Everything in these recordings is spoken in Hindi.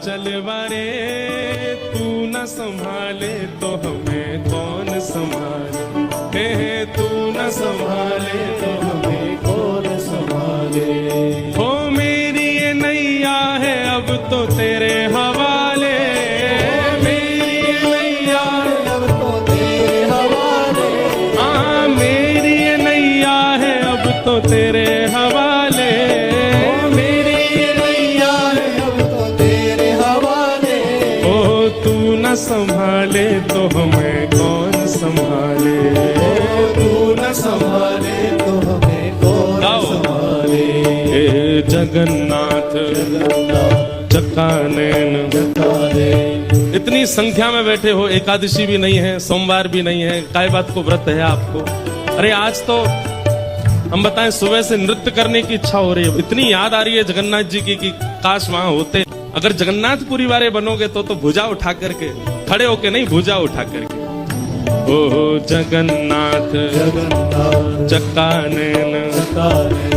चलवारे तू न संभाले तो हमें कौन संभाले, हे तू न संभाले तो हमें कौन संभाले। हो मेरी ये नैया है अब तो तेरे हवाले, मेरी ये नैया है अब तो तेरे हवाले। हाँ मेरी ये नैया है अब तो तेरे हवाले, संभाले तो हमें कौन संभाले, तू न संभाले तो हमें कौन संभाले। हे जगन्नाथ चक्कानैन, इतनी संख्या में बैठे हो, एकादशी भी नहीं है, सोमवार भी नहीं है, काय बात को व्रत है आपको? अरे आज तो हम बताएं सुबह से नृत्य करने की इच्छा हो रही है, इतनी याद आ रही है जगन्नाथ जी की कि काश वहां होते। अगर जगन्नाथपुरी वाले बनोगे तो भुजा उठा करके, खड़े होके नहीं, भुजा उठा करके। ओ जगन्नाथ चक्कानैन,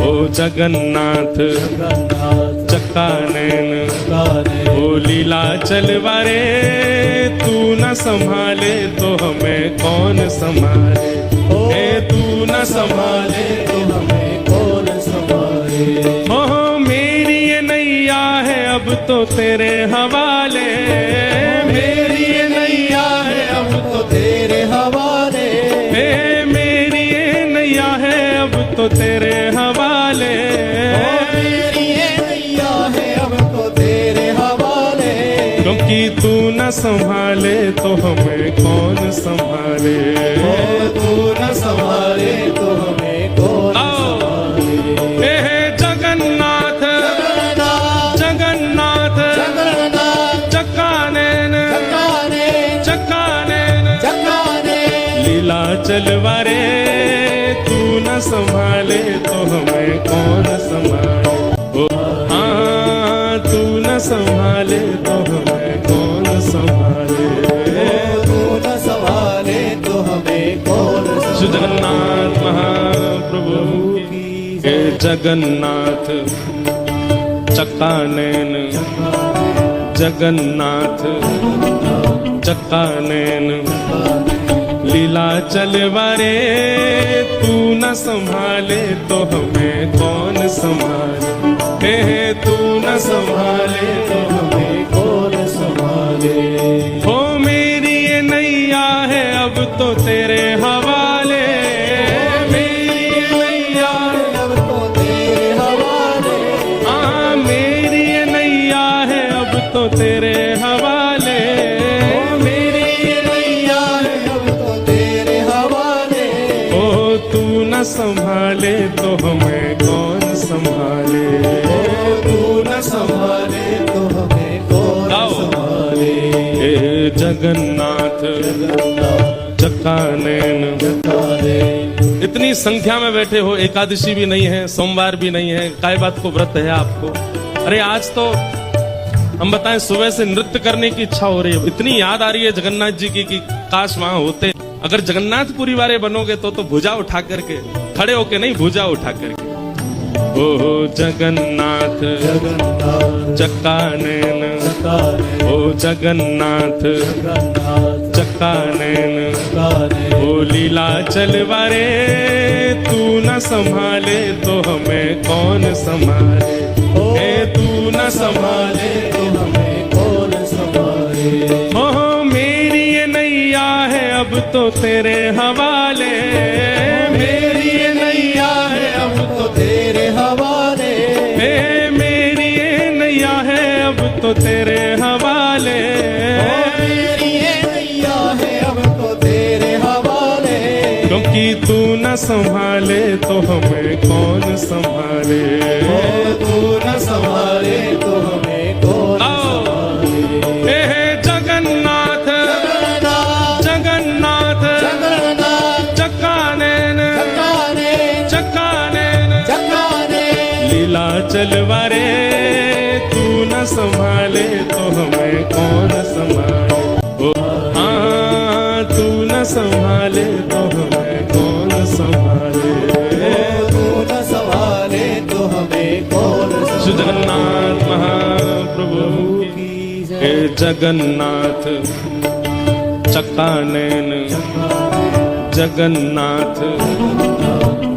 ओ जगन्नाथ चक्कानैन, ओ लीला चलवारे तू न संभाले तो हमें कौन संभाले, हे तू न संभाले तो हमें कौन संभाले। ओ मेरी ये नैया है अब तो तेरे हवाले, मेरी ये नैया है अब तो तेरे हवाले, हे मेरी ये नैया है अब तो तेरे हवाले, मेरी ये नैया है अब तो तेरे हवाले। क्योंकि तू न संभाले तो हमें कौन संभाले, तू न संभाले तो हमें कौन संभाले। जगन्नाथ जगन्नाथ चक्कानैन चक्कानैन, लीला चलवारे तू न संभाले तो हमें कौन संभाले। ओ हाँ तू न संभाले तो हमें कौन संभाले, तू न संभाले तो हमें कौन संभाले। श्री जगन्नाथ महाप्रभु की हे जगन्नाथ चक्कानैन, जगन्नाथ चक्कानैन, लीला चलवारे तू न संभाले तो हमें कौन संभाले, हे तू न संभाले तो हमें कौन संभाले। हो मेरी ये नैया है अब तो तेरे हवाले, मेरी ये नैया है अब तो तेरे हवाले। हाँ मेरी ये नैया है अब तो तेरे हवाले, मेरी ये नैया है अब तो तेरे हवाले। ओ तू न संभाले तो हमें कौन संभाले, तू न संभाले तो हमें कौन संभाले। हे जगन्नाथ चक्कानैन, इतनी संख्या में बैठे हो, एकादशी भी नहीं है, सोमवार भी नहीं है, काय बात को व्रत है आपको? अरे आज तो हम बताएं सुबह से नृत्य करने की इच्छा हो रही है, इतनी याद आ रही है जगन्नाथ जी की कि काश वहां होते। अगर जगन्नाथपुरी वाले बनोगे तो भुजा उठा करके, खड़े होके नहीं, भुजा उठा करके। ओ जगन्नाथ चक्कानैन, ओ जगन्नाथ चक्कानैन, ओ लीला चलवारे तू न संभाले तो हमें कौन संभाले, हे तू न संभाले तो हमें कौन संभाले। हो मेरी ये नैया है अब तो तेरे हवाले, मेरी ये नैया है अब तो तेरे हवाले, हे मेरी ये नैया है अब तो तेरे हवाले, मेरी ये नैया है अब तो तेरे हवाले। क्योंकि तू न संभाले तो हमें कौन संभाले, तू न संभाले तो हमें कौन संभाले। हे जगन्नाथ जगन्नाथ चक्कानैन चक्कानैन, लीला चलवारे तू न संभाले तो हमें कौन संभाले। ओ हाँ तू न संभाले तो हमें कौन संभाले, तू न संभाले तो हमें कौन संभाले। श्री जगन्नाथ महाप्रभु की जगन्नाथ चक्कानैन जगन्नाथ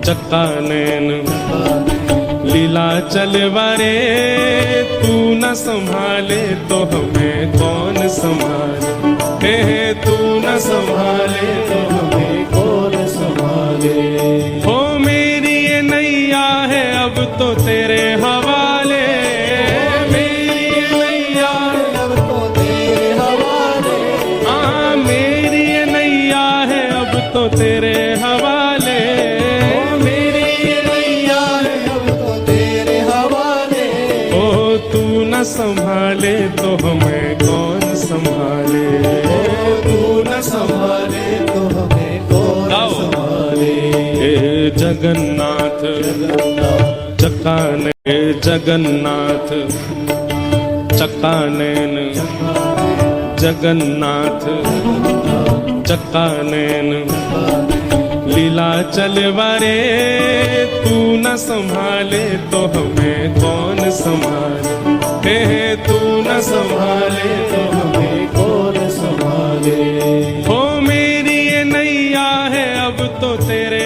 चक्कानैन लीला चलवारे तू न संभाले तो हमें कौन संभाले तू न संभाले तो हमें कौन संभाले हो मेरी ये नैया है अब तो तेरे हवाले मेरी ये नैया है अब तो तेरे हवाले मेरी ये नैया है अब तो तेरे हवाले मेरी ये नैया है अब तो तेरे हवाले ओ तू न संभाले तो हमें कौन संभाले तू न संभाले तो हमें कौन संभाले जगन्नाथ चक्कानैन जगन्नाथ चक्कानैन जगन्नाथ चक्कानैन लीला चलवारे तू न संभाले तो हमें कौन संभाले तू न संभाले तो हमें कौन संभाले हो मेरी ये नैया है अब तो तेरे